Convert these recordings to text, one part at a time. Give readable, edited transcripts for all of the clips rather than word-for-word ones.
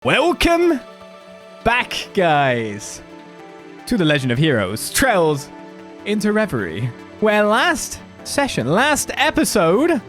Welcome back, guys, to the Legend of Heroes, Trails into Reverie, where last episode,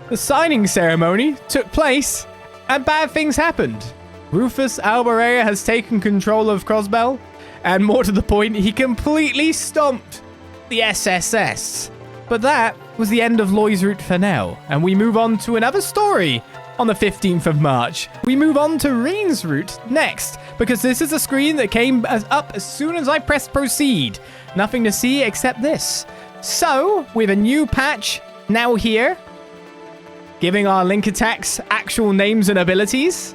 the signing ceremony took place and bad things happened. Rufus Alborea has taken control of Crossbell, and more to the point, he completely stomped the SSS. But that was the end of Lloyd's route for now, and we move on to another story. On the 15th of March, we move on to Reen's route next, because this is a screen that came up as soon as I pressed proceed. Nothing to see except this. So, with a new patch now here, giving our link attacks actual names and abilities.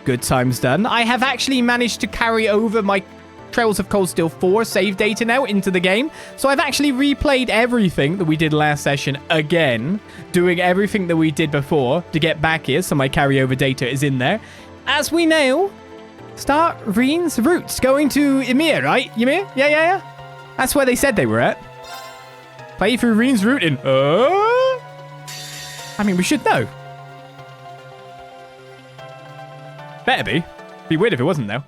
Good times done. I have actually managed to carry over my Trails of Cold Steel 4 save data now into the game. So I've actually replayed everything that we did last session again, doing everything that we did before to get back here, so my carryover data is in there. As we now start Reen's route, going to Ymir, right? Ymir? Yeah. That's where they said they were at. Play through Reen's route in... I mean, we should know. Better be. Be weird if it wasn't, though.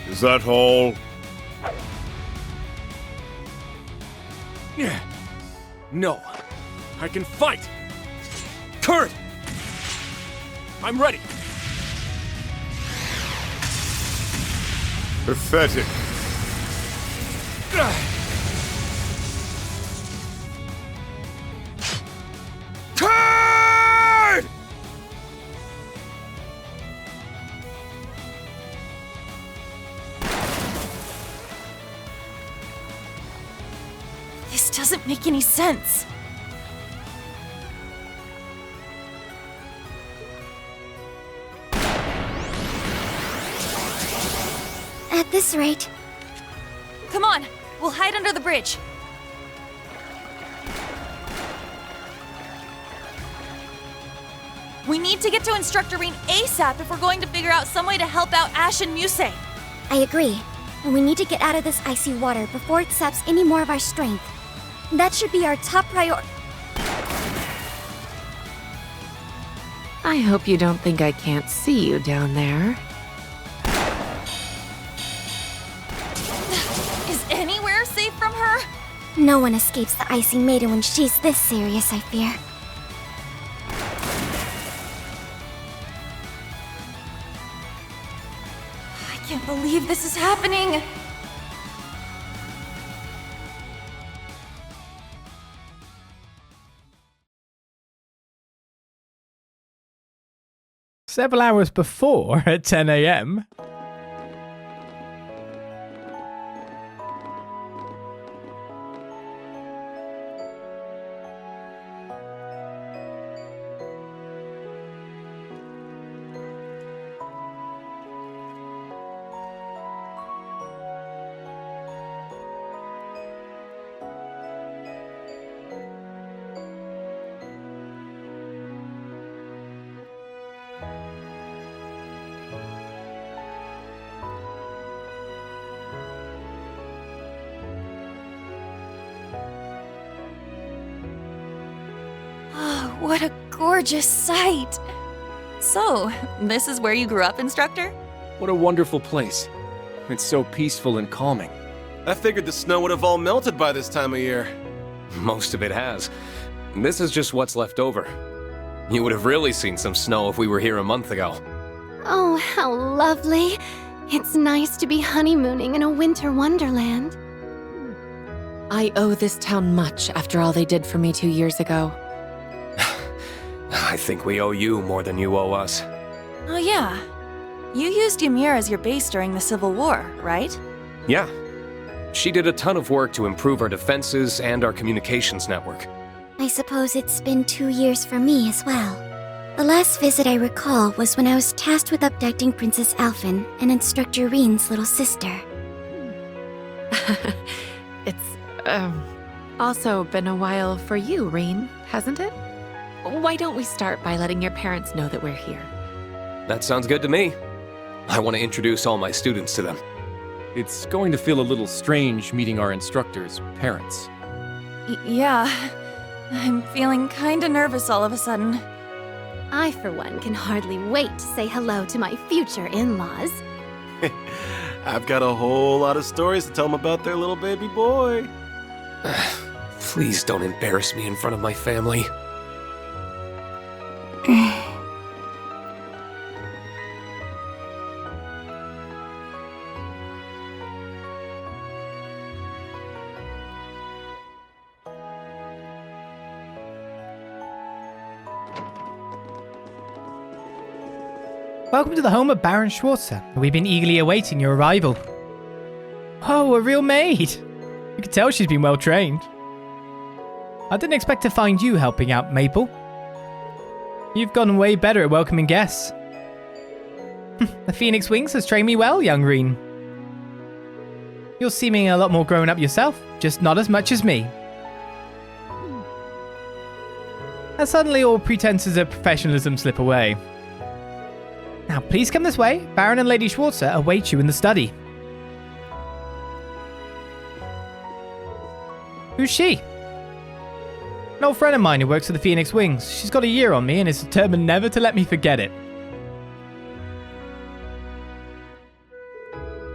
Is that all? No. I can fight! Kurt! I'm ready! Pathetic. Kurt! This doesn't make any sense. At this rate... Come on, we'll hide under the bridge. We need to get to Instructor Reen ASAP if we're going to figure out some way to help out Ash and Muse. I agree. And we need to get out of this icy water before it saps any more of our strength. That should be our top priority. I hope you don't think I can't see you down there. Is anywhere safe from her? No one escapes the Icy Maiden when she's this serious, I fear. I can't believe this is happening. Several hours before, at 10 a.m., What a gorgeous sight! So, this is where you grew up, Instructor? What a wonderful place. It's so peaceful and calming. I figured the snow would have all melted by this time of year. Most of it has. This is just what's left over. You would have really seen some snow if we were here a month ago. Oh, how lovely. It's nice to be honeymooning in a winter wonderland. I owe this town much after all they did for me 2 years ago. I think we owe you more than you owe us. Oh yeah. You used Ymir as your base during the Civil War, right? Yeah. She did a ton of work to improve our defenses and our communications network. I suppose it's been 2 years for me as well. The last visit I recall was when I was tasked with abducting Princess Alphen and Instructor Reen's little sister. It's, also been a while for you, Reen, hasn't it? Why don't we start by letting your parents know that we're here? That sounds good to me. I want to introduce all my students to them. It's going to feel a little strange meeting our instructors' parents. Yeah. I'm feeling kinda nervous all of a sudden. I, for one, can hardly wait to say hello to my future in-laws. I've got a whole lot of stories to tell them about their little baby boy. Please don't embarrass me in front of my family. Welcome to the home of Baron Schwarzer. We've been eagerly awaiting your arrival. Oh, a real maid! You can tell she's been well trained. I didn't expect to find you helping out, Maple. You've gotten way better at welcoming guests. The Phoenix Wings has trained me well, young Reen. You're seeming a lot more grown up yourself, just not as much as me. And suddenly all pretenses of professionalism slip away. Now, please come this way. Baron and Lady Schwarzer await you in the study. Who's she? An old friend of mine who works for the Phoenix Wings. She's got a year on me and is determined never to let me forget it.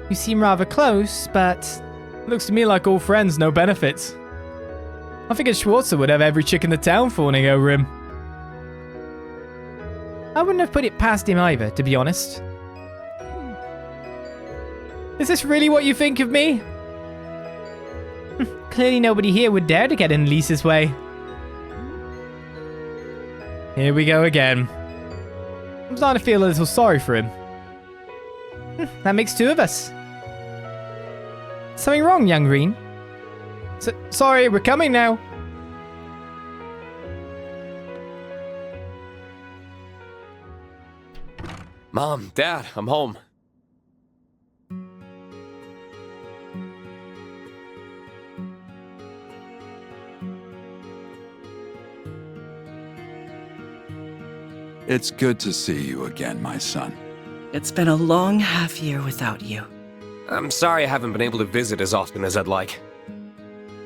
You seem rather close, but looks to me like all friends, no benefits. I figured Schwarzer would have every chick in the town fawning over him. I wouldn't have put it past him either, to be honest. Is this really what you think of me? Clearly nobody here would dare to get in Lisa's way. Here we go again. I'm starting to feel a little sorry for him. That makes two of us. Something wrong, young Reen? Sorry, we're coming now. Mom, Dad, I'm home. It's good to see you again, my son. It's been a long half year without you. I'm sorry I haven't been able to visit as often as I'd like.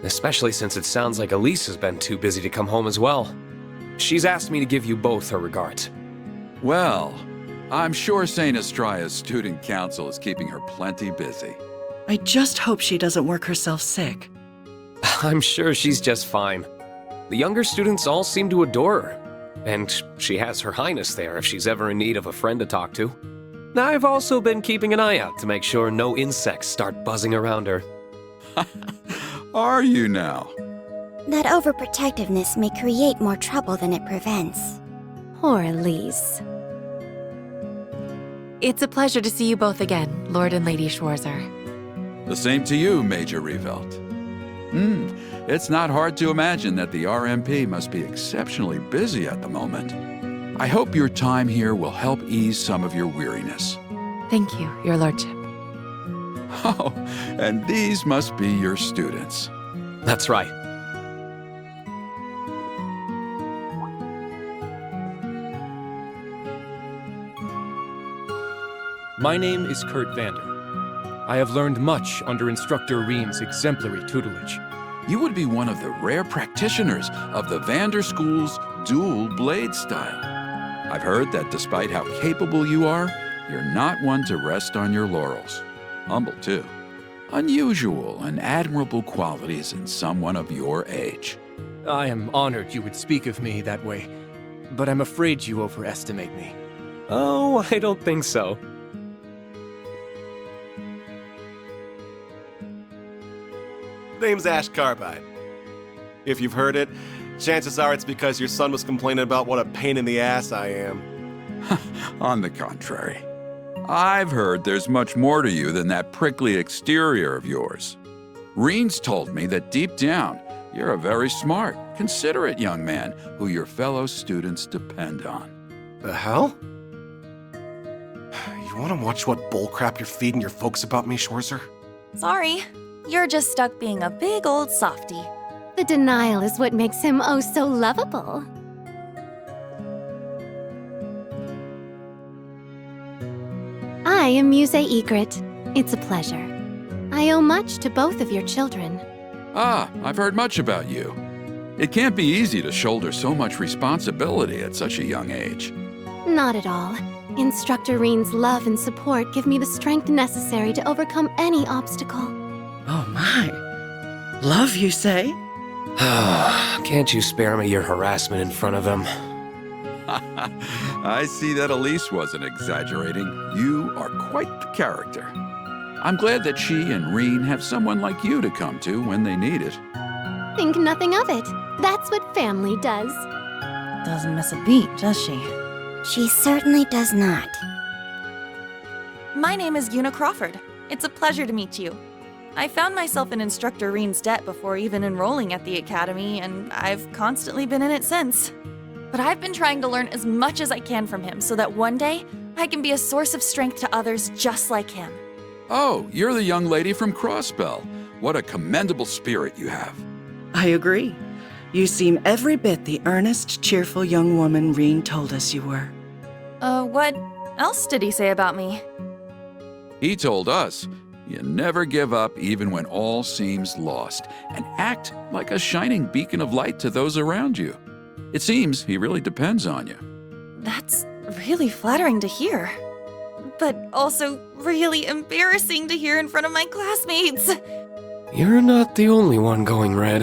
Especially since it sounds like Elise has been too busy to come home as well. She's asked me to give you both her regards. Well, I'm sure St. Estraya's student council is keeping her plenty busy. I just hope she doesn't work herself sick. I'm sure she's just fine. The younger students all seem to adore her. And she has Her Highness there if she's ever in need of a friend to talk to. I've also been keeping an eye out to make sure no insects start buzzing around her. Are you now? That overprotectiveness may create more trouble than it prevents. Poor Elise. It's a pleasure to see you both again, Lord and Lady Schwarzer. The same to you, Major Rieveldt. It's not hard to imagine that the RMP must be exceptionally busy at the moment. I hope your time here will help ease some of your weariness. Thank you, Your Lordship. Oh, and these must be your students. That's right. My name is Kurt Vander. I have learned much under Instructor Reen's exemplary tutelage. You would be one of the rare practitioners of the Vander School's dual blade style. I've heard that despite how capable you are, you're not one to rest on your laurels. Humble, too. Unusual and admirable qualities in someone of your age. I am honored you would speak of me that way, but I'm afraid you overestimate me. Oh, I don't think so. Name's Ash Carbide. If you've heard it, chances are it's because your son was complaining about what a pain in the ass I am. On the contrary, I've heard there's much more to you than that prickly exterior of yours. Reen's told me that deep down, you're a very smart, considerate young man who your fellow students depend on. The hell? You want to watch what bullcrap you're feeding your folks about me, Schwarzer? Sorry. You're just stuck being a big old softy. The denial is what makes him oh so lovable. I Hi, Muse Egret. It's a pleasure. I owe much to both of your children. Ah, I've heard much about you. It can't be easy to shoulder so much responsibility at such a young age. Not at all. Instructor Reen's love and support give me the strength necessary to overcome any obstacle. Oh my. Love, you say? Can't you spare me your harassment in front of him? I see that Elise wasn't exaggerating. You are quite the character. I'm glad that she and Reen have someone like you to come to when they need it. Think nothing of it. That's what family does. Doesn't miss a beat, does she? She certainly does not. My name is Yuna Crawford. It's a pleasure to meet you. I found myself in Instructor Reen's debt before even enrolling at the academy, and I've constantly been in it since. But I've been trying to learn as much as I can from him so that one day I can be a source of strength to others just like him. Oh, you're the young lady from Crossbell. What a commendable spirit you have. I agree. You seem every bit the earnest, cheerful young woman Reen told us you were. What else did he say about me? He told us, you never give up even when all seems lost, and act like a shining beacon of light to those around you. It seems he really depends on you. That's really flattering to hear. But also really embarrassing to hear in front of my classmates. You're not the only one going red.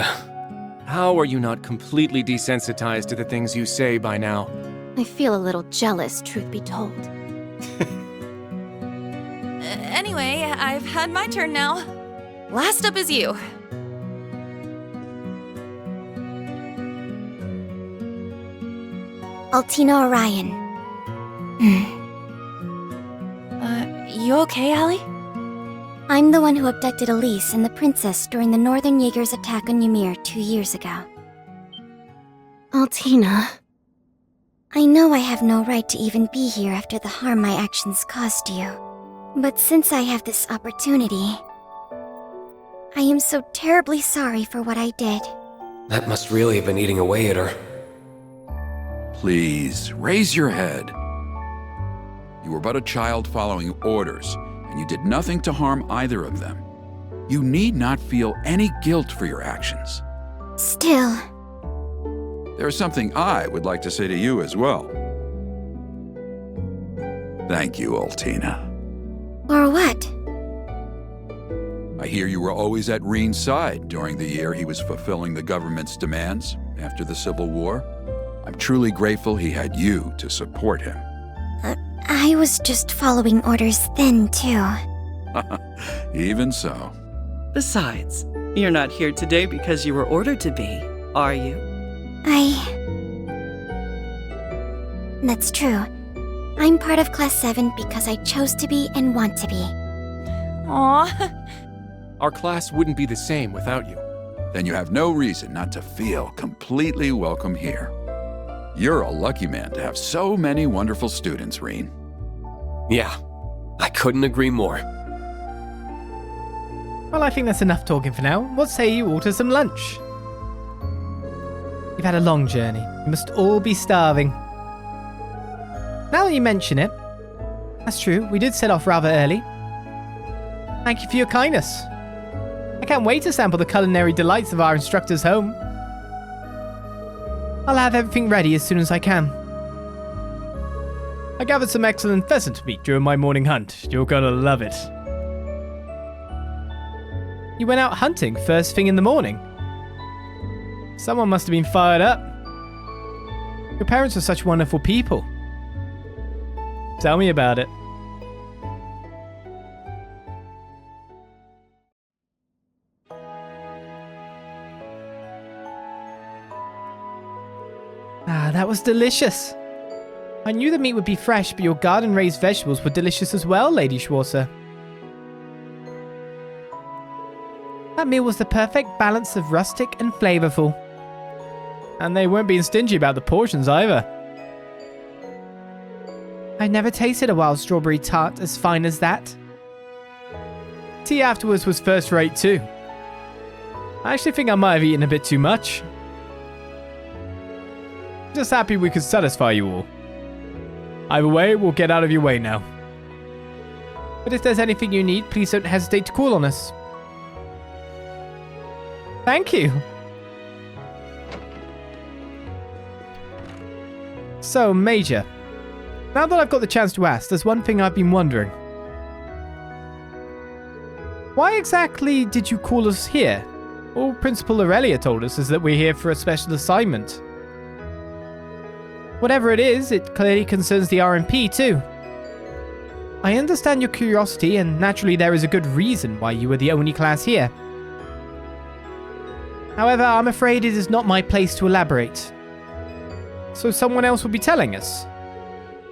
How are you not completely desensitized to the things you say by now? I feel a little jealous, truth be told. Anyway, I've had my turn now. Last up is you. Altina Orion. You okay, Allie? I'm the one who abducted Elise and the princess during the Northern Jaegers' attack on Ymir 2 years ago. Altina. I know I have no right to even be here after the harm my actions caused you. But since I have this opportunity, I am so terribly sorry for what I did. That must really have been eating away at her. Please, raise your head. You were but a child following orders, and you did nothing to harm either of them. You need not feel any guilt for your actions. Still, There's something I would like to say to you as well. Thank you, Altina. or what? I hear you were always at Reen's side during the year he was fulfilling the government's demands after the Civil War. I'm truly grateful he had you to support him. I was just following orders then, too. Even so. Besides, you're not here today because you were ordered to be, are you? That's true. I'm part of Class 7 because I chose to be and want to be. Aw. Our class wouldn't be the same without you. Then you have no reason not to feel completely welcome here. You're a lucky man to have so many wonderful students, Reen. Yeah, I couldn't agree more. Well, I think that's enough talking for now. What say you order some lunch? You've had a long journey. You must all be starving. Now that you mention it, that's true, we did set off rather early. Thank you for your kindness. I can't wait to sample the culinary delights of our instructor's home. I'll have everything ready as soon as I can. I gathered some excellent pheasant meat during my morning hunt. You're gonna love it. You went out hunting first thing in the morning. Someone must have been fired up. Your parents were such wonderful people. Tell me about it. Ah, that was delicious. I knew the meat would be fresh, but your garden-raised vegetables were delicious as well, Lady Schwarzer. That meal was the perfect balance of rustic and flavorful. And they weren't being stingy about the portions either. I've never tasted a wild strawberry tart as fine as that. Tea afterwards was first-rate too. I actually think I might have eaten a bit too much. Just happy we could satisfy you all. Either way, we'll get out of your way now. But if there's anything you need, please don't hesitate to call on us. Thank you. So, Major, now that I've got the chance to ask, there's one thing I've been wondering. Why exactly did you call us here? All Principal Aurelia told us is that we're here for a special assignment. Whatever it is, it clearly concerns the RMP too. I understand your curiosity, and naturally there is a good reason why you are the only class here. However, I'm afraid it is not my place to elaborate. So someone else will be telling us.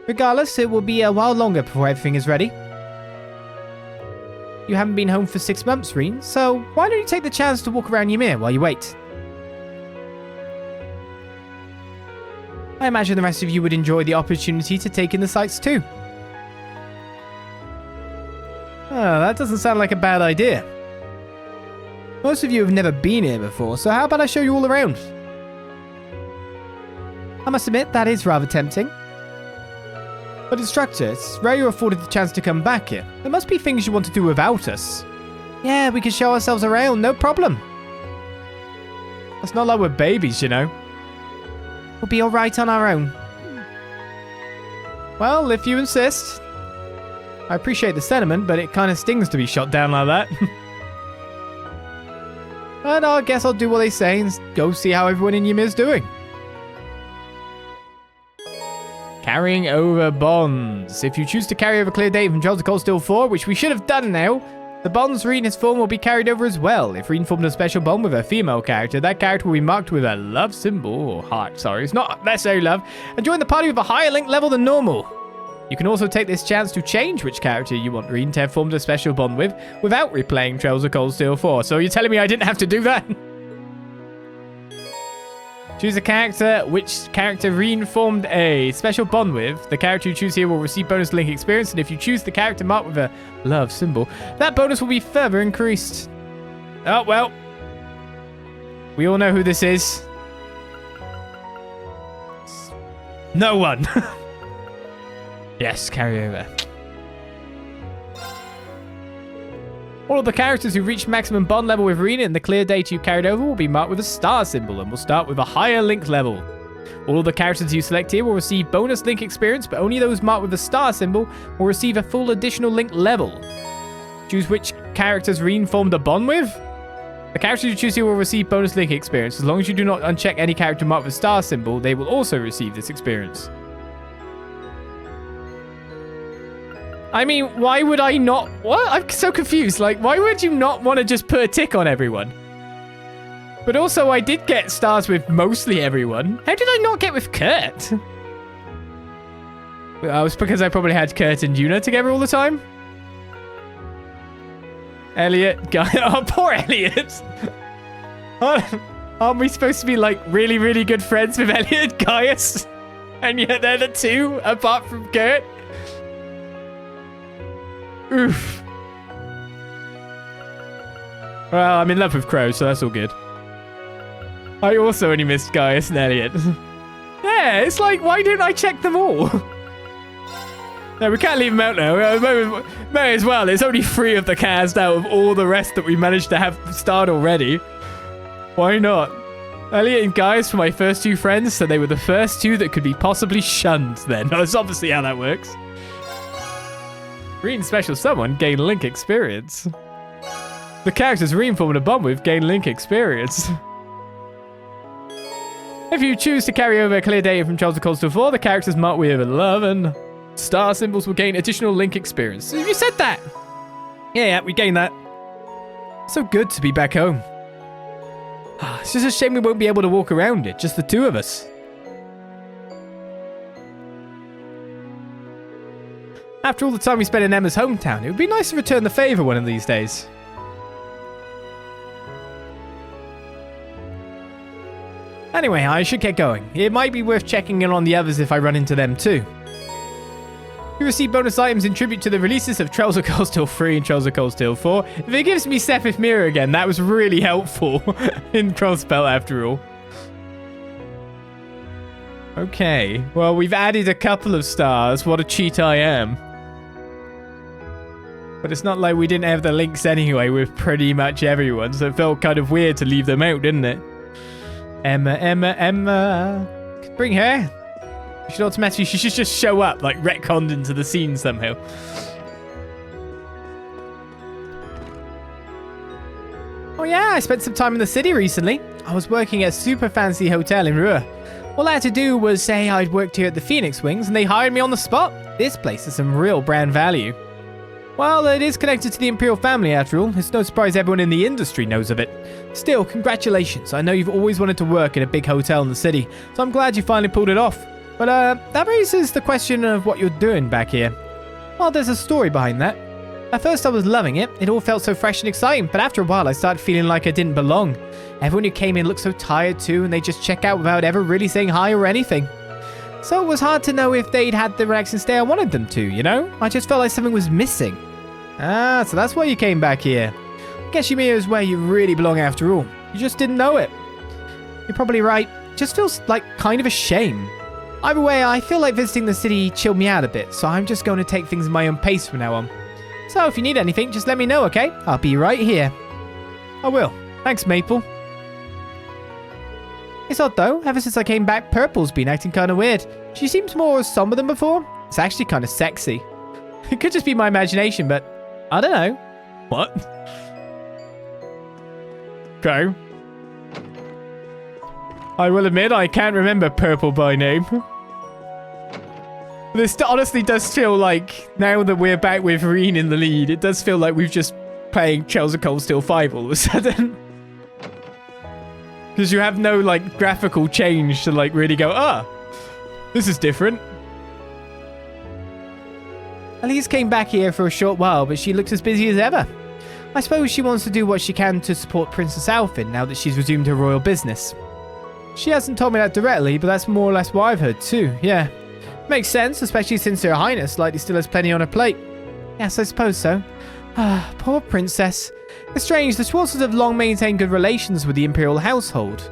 Regardless, it will be a while longer before everything is ready. You haven't been home for 6 months, Reen, so why don't you take the chance to walk around Ymir while you wait? I imagine the rest of you would enjoy the opportunity to take in the sights too. Oh, that doesn't sound like a bad idea. Most of you have never been here before, so how about I show you all around? I must admit, that is rather tempting. But instructor, it's rare you're afforded the chance to come back here. There must be things you want to do without us. Yeah, we can show ourselves around, no problem. It's not like we're babies, you know. We'll be alright on our own. Well, if you insist. I appreciate the sentiment, but it kind of stings to be shot down like that. But I guess I'll do what they say and go see how everyone in Ymir's doing. Carrying over bonds. If you choose to carry over clear data from Chosen Cold Steel 4, which we should have done now, the bonds Reen has formed will be carried over as well. If Reen formed a special bond with a female character, that character will be marked with a love symbol, or heart, sorry, it's not necessarily love, and join the party with a higher link level than normal. You can also take this chance to change which character you want Reen to have formed a special bond with without replaying Trails of Cold Steel 4. So you're telling me I didn't have to do that? Choose a character which character Reen formed a special bond with. The character you choose here will receive bonus link experience, and if you choose the character marked with a love symbol, that bonus will be further increased. Oh, well. We all know who this is. No one. Yes, carry over. All of the characters who reach maximum bond level with Reen in the clear data you carried over will be marked with a star symbol and will start with a higher link level. All of the characters you select here will receive bonus link experience, but only those marked with a star symbol will receive a full additional link level. Choose which characters Reen formed a bond with. The characters you choose here will receive bonus link experience. As long as you do not uncheck any character marked with a star symbol, they will also receive this experience. I mean, why would I not... What? I'm so confused. Like, why would you not want to just put a tick on everyone? But also, I did get stars with mostly everyone. How did I not get with Kurt? Well, it's because I probably had Kurt and Yuna together all the time. Elliot, Guy... Oh, poor Elliot. Aren't we supposed to be, like, really, really good friends with Elliot and Gaius? And yet they're the two, apart from Kurt? Oof. Well, I'm in love with Crow, so that's all good. I also only missed Gaius and Elliot. Yeah, it's like, why didn't I check them all? No, we can't leave them out now. May as well. It's only 3 of the cast out of all the rest that we managed to have starred already. Why not? Elliot and Gaius were my first 2 friends, so they were the first 2 that could be possibly shunned then. That's obviously how that works. Reen special someone gain link experience. The characters Reen formed a bond with gain link experience. If you choose to carry over clear data from Charles of Cold Steel 4, the characters marked with love and star symbols will gain additional link experience. You said that! Yeah, we gained that. So good to be back home. It's just a shame we won't be able to walk around it, just the 2 of us. After all the time we spent in Emma's hometown, it would be nice to return the favour one of these days. Anyway, I should get going. It might be worth checking in on the others if I run into them too. You receive bonus items in tribute to the releases of Trails of Cold Steel 3 and Trails of Cold Steel 4. If it gives me Sepith Mirror again, that was really helpful in Crossbell after all. Okay, well we've added a couple of stars. What a cheat I am. But it's not like we didn't have the links anyway with pretty much everyone, so it felt kind of weird to leave them out, didn't it? Emma. Bring her. She should automatically, she should just show up, like retconned into the scene somehow. Oh yeah, I spent some time in the city recently. I was working at a super fancy hotel in Rua. All I had to do was say I'd worked here at the Phoenix Wings and they hired me on the spot. This place has some real brand value. Well, it is connected to the Imperial family after all. It's no surprise everyone in the industry knows of it. Still, congratulations. I know you've always wanted to work in a big hotel in the city, so I'm glad you finally pulled it off. But that raises the question of what you're doing back here. Well, there's a story behind that. At first I was loving it. It all felt so fresh and exciting, but after a while I started feeling like I didn't belong. Everyone who came in looked so tired too, and they just check out without ever really saying hi or anything. So it was hard to know if they'd had the relaxing stay I wanted them to, you know? I just felt like something was missing. Ah, so that's why you came back here. I guess Ymir is where you really belong after all. You just didn't know it. You're probably right. It just feels like kind of a shame. Either way, I feel like visiting the city chilled me out a bit, so I'm just going to take things at my own pace from now on. So if you need anything, just let me know, okay? I'll be right here. I will. Thanks, Maple. It's odd though, ever since I came back, Purple's been acting kind of weird. She seems more somber than before. It's actually kind of sexy. It could just be my imagination, but I don't know. What? Okay. I will admit I can't remember Purple by name. This honestly does feel like, now that we're back with Reen in the lead, it does feel like we've just playing Trails of Cold Steel 5 all of a sudden. Because you have no, like, graphical change to, like, really go, this is different. Elise came back here for a short while, but she looks as busy as ever. I suppose she wants to do what she can to support Princess Alfin now that she's resumed her royal business. She hasn't told me that directly, but that's more or less what I've heard too, yeah. Makes sense, especially since Her Highness likely still has plenty on her plate. Yes, I suppose so. Poor princess. It's strange, the Schwarzers have long maintained good relations with the Imperial household.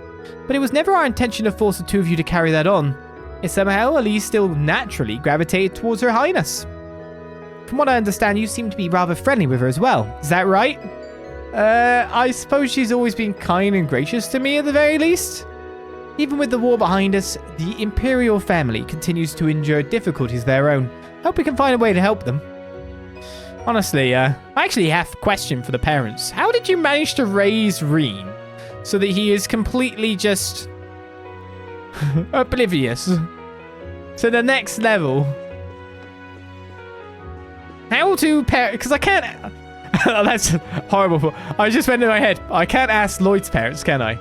But it was never our intention to force the two of you to carry that on. Yet somehow, Elise still naturally gravitated towards Her Highness. From what I understand, you seem to be rather friendly with her as well. Is that right? I suppose she's always been kind and gracious to me at the very least. Even with the war behind us, the Imperial family continues to endure difficulties of their own. Hope we can find a way to help them. Honestly, I actually have a question for the parents. How did you manage to raise Reen so that he is completely just oblivious to the next level? How to because I can't. Oh, that's horrible. I just went in my head. I can't ask Lloyd's parents, can I?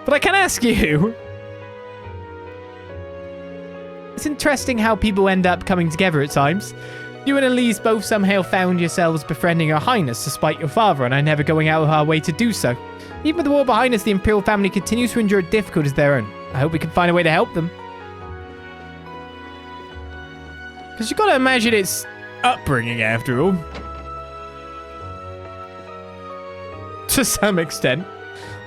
But I can ask you. It's interesting how people end up coming together at times. You and Elise both somehow found yourselves befriending Her Highness despite your father and I never going out of our way to do so. Even with the war behind us, the Imperial family continues to endure difficulties of their own. I hope we can find a way to help them. Because you've got to imagine it's upbringing after all. To some extent.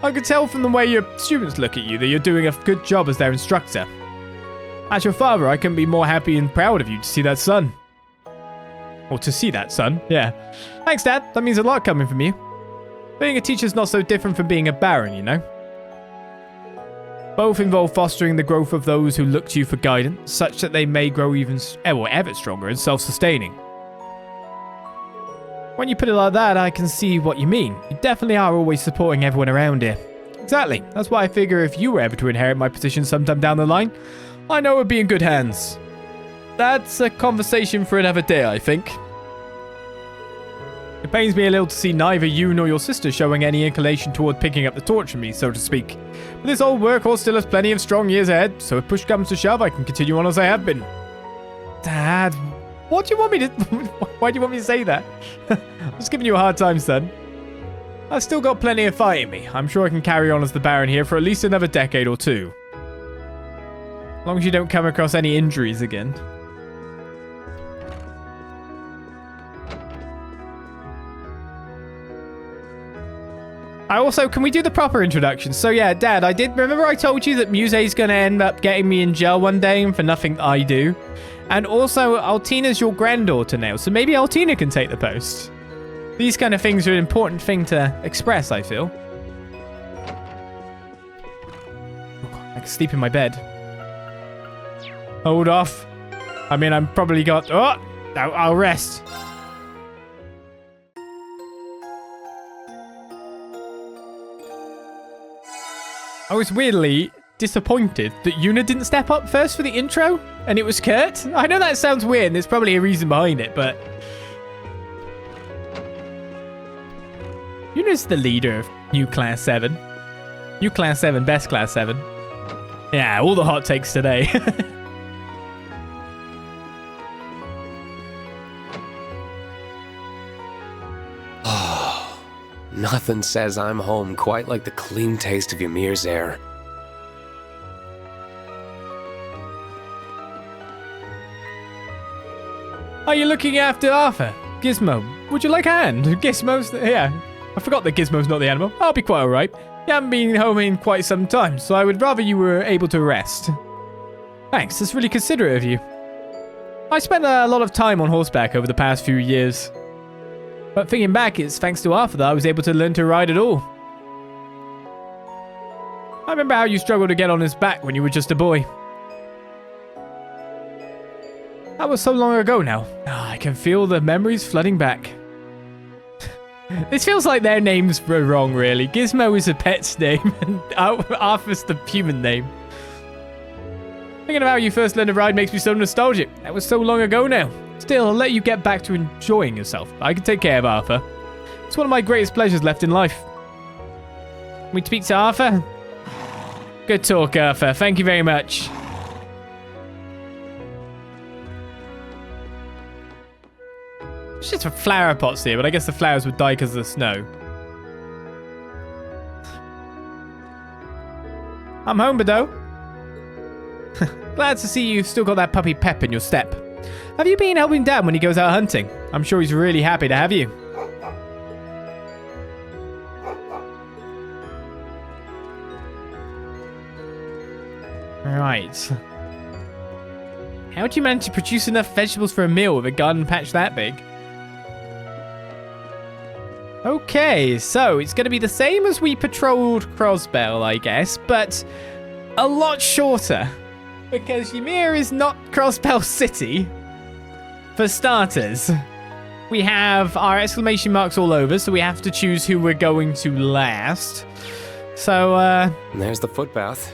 I could tell from the way your students look at you that you're doing a good job as their instructor. As your father, I couldn't be more happy and proud of you to see that son. Or to see that son, yeah. Thanks, Dad. That means a lot coming from you. Being a teacher's not so different from being a baron, you know. Both involve fostering the growth of those who look to you for guidance, such that they may grow even ever stronger and self-sustaining. When you put it like that, I can see what you mean. You definitely are always supporting everyone around here. Exactly. That's why I figure if you were ever to inherit my position sometime down the line, I know it would be in good hands. That's a conversation for another day, I think. It pains me a little to see neither you nor your sister showing any inclination toward picking up the torch from me, so to speak. But this old workhorse still has plenty of strong years ahead, so if push comes to shove, I can continue on as I have been. Dad, what do you want me to... Why do you want me to say that? I'm just giving you a hard time, son. I've still got plenty of fight in me. I'm sure I can carry on as the Baron here for at least another decade or two. As long as you don't come across any injuries again. Can we do the proper introduction? So yeah, Dad, remember I told you that Muse's gonna end up getting me in jail one day for nothing I do? And also, Altina's your granddaughter now, so maybe Altina can take the post. These kind of things are an important thing to express, I feel. I can sleep in my bed. Hold off. I mean, I'm probably got... Oh! I'll rest. I was weirdly disappointed that Yuna didn't step up first for the intro, and it was Kurt. I know that sounds weird, and there's probably a reason behind it, but... Yuna's the leader of New Class 7. New Class 7, best Class 7. Yeah, all the hot takes today. Nothing says I'm home quite like the clean taste of Ymir's air. Are you looking after Arthur? Gizmo, would you like a hand? Gizmo's... Yeah, I forgot that Gizmo's not the animal. I'll be quite alright. You haven't been home in quite some time, so I would rather you were able to rest. Thanks, that's really considerate of you. I spent a lot of time on horseback over the past few years. But thinking back, it's thanks to Arthur that I was able to learn to ride at all. I remember how you struggled to get on his back when you were just a boy. That was so long ago now. I can feel the memories flooding back. This feels like their names were wrong, really. Gizmo is a pet's name, and Arthur's the human name. Thinking of how you first learned to ride makes me so nostalgic. That was so long ago now. Still, I'll let you get back to enjoying yourself. I can take care of Arthur. It's one of my greatest pleasures left in life. Can we speak to Arthur? Good talk, Arthur. Thank you very much. There's just flower pots here, but I guess the flowers would die because of the snow. I'm home, Bado. Glad to see you've still got that puppy pep in your step. Have you been helping Dad when he goes out hunting? I'm sure he's really happy to have you. Right. How'd you manage to produce enough vegetables for a meal with a garden patch that big? Okay, so it's going to be the same as we patrolled Crossbell, I guess, but a lot shorter. Because Ymir is not Crossbell City. For starters, we have our exclamation marks all over, so we have to choose who we're going to last. So, And there's the footpath.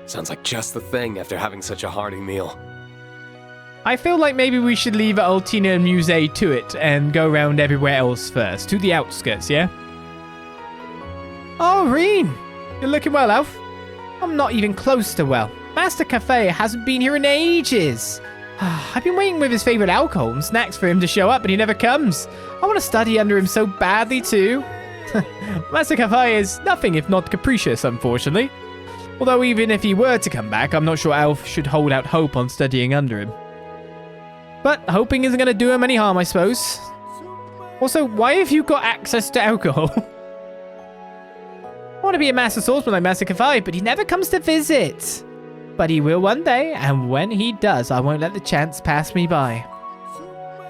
Sounds like just the thing after having such a hearty meal. I feel like maybe we should leave Altina and Muse to it and go around everywhere else first. To the outskirts, yeah? Oh, Reen! You're looking well, Elf. I'm not even close to well. Master Cafe hasn't been here in ages. I've been waiting with his favorite alcohol and snacks for him to show up, but he never comes. I want to study under him so badly, too. Master Cafe is nothing if not capricious, unfortunately. Although even if he were to come back, I'm not sure Elf should hold out hope on studying under him. But hoping isn't going to do him any harm, I suppose. Also, why have you got access to alcohol? I want to be a master swordsman like Master Cafe, but he never comes to visit. But he will one day, and when he does, I won't let the chance pass me by.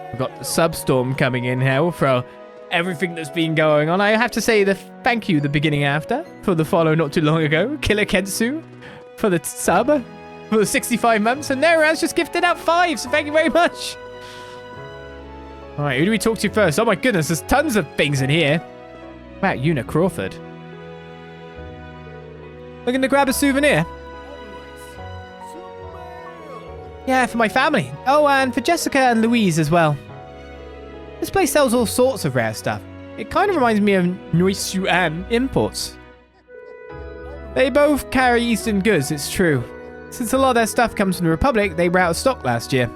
We've got the substorm coming in here for everything that's been going on. I have to say thank you the beginning after for the follow not too long ago. Killer Kensu for the sub for the 65 months, and Neran's just gifted out 5, so thank you very much. All right, who do we talk to first? Oh my goodness, there's tons of things in here. Wow, Yuna Crawford. Looking to grab a souvenir? Yeah, for my family. Oh, and for Jessica and Louise as well. This place sells all sorts of rare stuff. It kind of reminds me of Nuisuan Imports. They both carry Eastern goods, it's true. Since a lot of their stuff comes from the Republic, they were out of stock last year.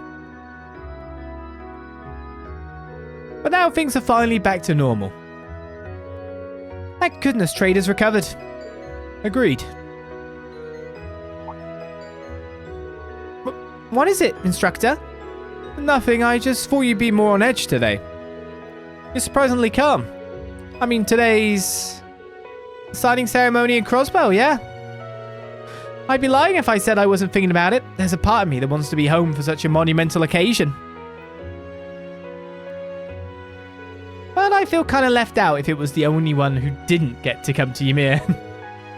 But now things are finally back to normal. Thank goodness trade has recovered. Agreed. What is it, Instructor? Nothing, I just thought you'd be more on edge today. You're surprisingly calm. I mean, today's Signing ceremony in Crossbell, yeah. I'd be lying if I said I wasn't thinking about it. There's a part of me that wants to be home for such a monumental occasion. But I feel kind of left out if it was the only one who didn't get to come to Ymir.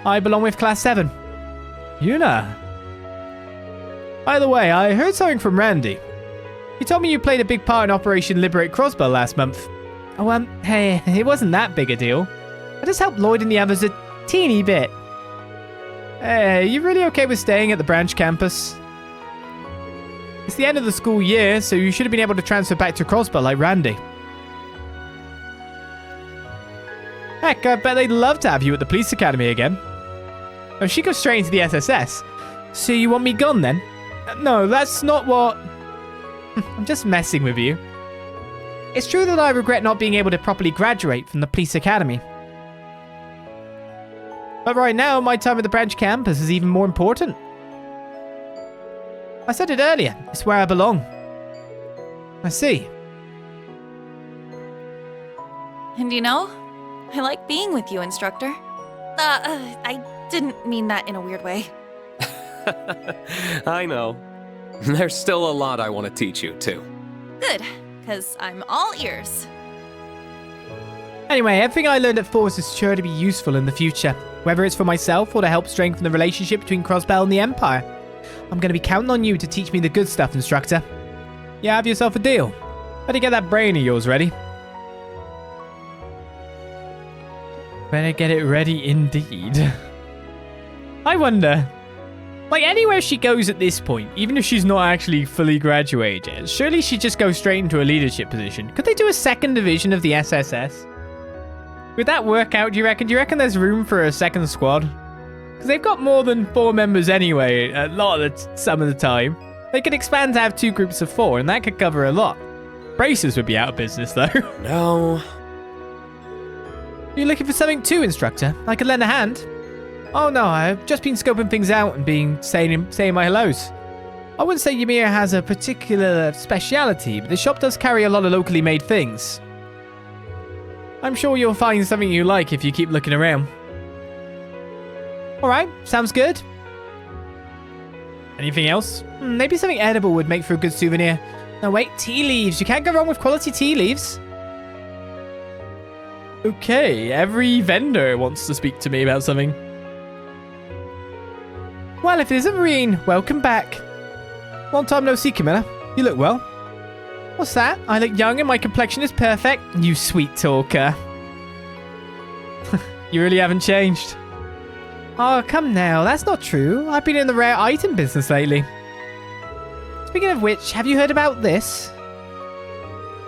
I belong with Class VII. Yuna. By the way, I heard something from Randy. He told me you played a big part in Operation Liberate Crossbell last month. Oh, hey, it wasn't that big a deal. I just helped Lloyd and the others a teeny bit. Hey, you really okay with staying at the branch campus? It's the end of the school year, so you should have been able to transfer back to Crossbell like Randy. Heck, I bet they'd love to have you at the police academy again. Oh, she goes straight into the SSS. So you want me gone then? No, that's not what... I'm just messing with you. It's true that I regret not being able to properly graduate from the police academy. But right now, my time at the branch campus is even more important. I said it earlier, it's where I belong. I see. And you know, I like being with you, instructor. I didn't mean that in a weird way. I know. There's still a lot I want to teach you, too. Good, because I'm all ears. Anyway, everything I learned at Thaws is sure to be useful in the future, whether it's for myself or to help strengthen the relationship between Crossbell and the Empire. I'm going to be counting on you to teach me the good stuff, instructor. Yeah, have yourself a deal. Better get that brain of yours ready. Better get it ready indeed. I wonder... Like, anywhere she goes at this point, even if she's not actually fully graduated, surely she'd just go straight into a leadership position. Could they do a second division of the SSS? Would that work out, do you reckon? Do you reckon there's room for a second squad? Because they've got more than 4 members anyway, some of the time. They could expand to have 2 groups of 4, and that could cover a lot. Bracers would be out of business, though. No. You're looking for something too, instructor? I could lend a hand. Oh no, I've just been scoping things out and saying my hellos. I wouldn't say Ymir has a particular speciality, but the shop does carry a lot of locally made things. I'm sure you'll find something you like if you keep looking around. Alright, sounds good. Anything else? Maybe something edible would make for a good souvenir. No wait, tea leaves. You can't go wrong with quality tea leaves. Okay, every vendor wants to speak to me about something. Well, if it isn't Reen, welcome back. Long time no see, Camilla. You look well. What's that? I look young and my complexion is perfect. You sweet talker. You really haven't changed. Oh, come now. That's not true. I've been in the rare item business lately. Speaking of which, have you heard about this?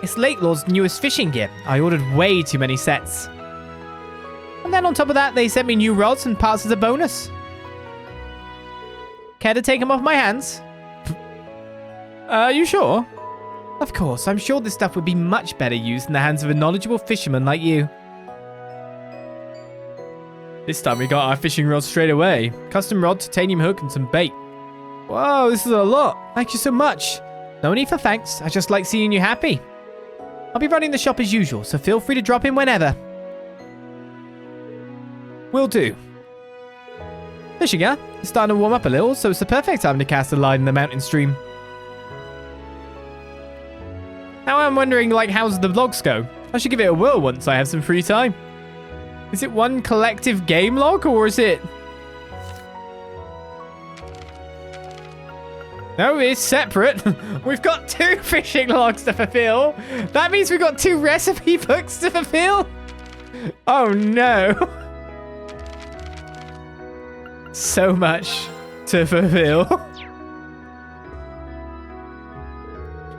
It's Lake Lord's newest fishing gear. I ordered way too many sets. And then on top of that, they sent me new rods and parts as a bonus. Care to take them off my hands? You sure? Of course, I'm sure this stuff would be much better used in the hands of a knowledgeable fisherman like you. This time we got our fishing rods straight away. Custom rod, titanium hook, and some bait. Whoa, this is a lot. Thank you so much. No need for thanks. I just like seeing you happy. I'll be running the shop as usual, so feel free to drop in whenever. Will do. Fishing, huh? It's starting to warm up a little, so it's the perfect time to cast a line in the mountain stream. Now I'm wondering, like, how's the vlogs go? I should give it a whirl once I have some free time. Is it one collective game log, or is it... No, it's separate. We've got 2 fishing logs to fulfill. That means we've got 2 recipe books to fulfill. Oh no. So much to fulfill.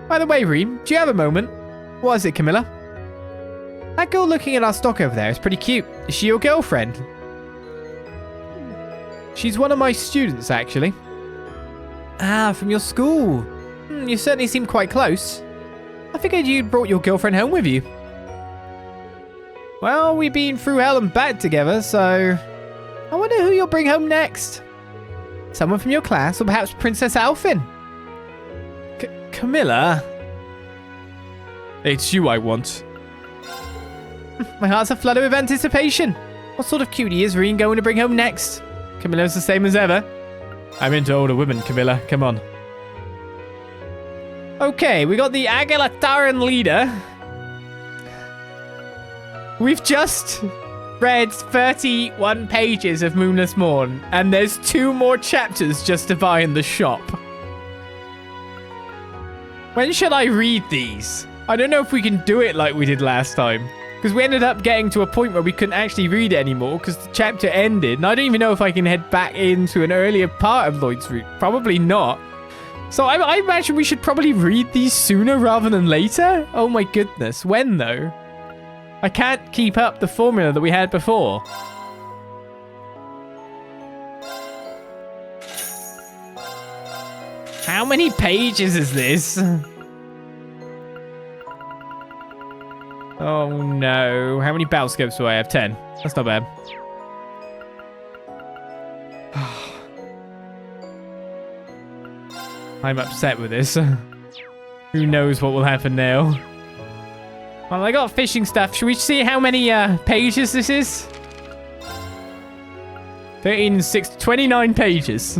By the way, Reen, do you have a moment? What is it, Camilla? That girl looking at our stock over there is pretty cute. Is she your girlfriend? She's one of my students, actually. Ah, from your school. You certainly seem quite close. I figured you'd brought your girlfriend home with you. Well, we've been through hell and back together, so... I wonder who you'll bring home next. Someone from your class, or perhaps Princess Alfin? Camilla? It's you I want. My heart's a flutter with anticipation. What sort of cutie is Reen going to bring home next? Camilla's the same as ever. I'm into older women, Camilla. Come on. Okay, we got the Agalataran leader. We've just read 31 pages of Moonless Morn, and there's 2 more chapters just to buy in the shop. When should I read these? I don't know if we can do it like we did last time. Because we ended up getting to a point where we couldn't actually read it anymore because the chapter ended. And I don't even know if I can head back into an earlier part of Lloyd's route. Probably not. So I imagine we should probably read these sooner rather than later. Oh my goodness. When though? I can't keep up the formula that we had before. How many pages is this? Oh no. How many battle scopes do I have? 10. That's not bad. I'm upset with this. Who knows what will happen now? Well, I got fishing stuff. Should we see how many pages this is? 13, 6, 29 pages.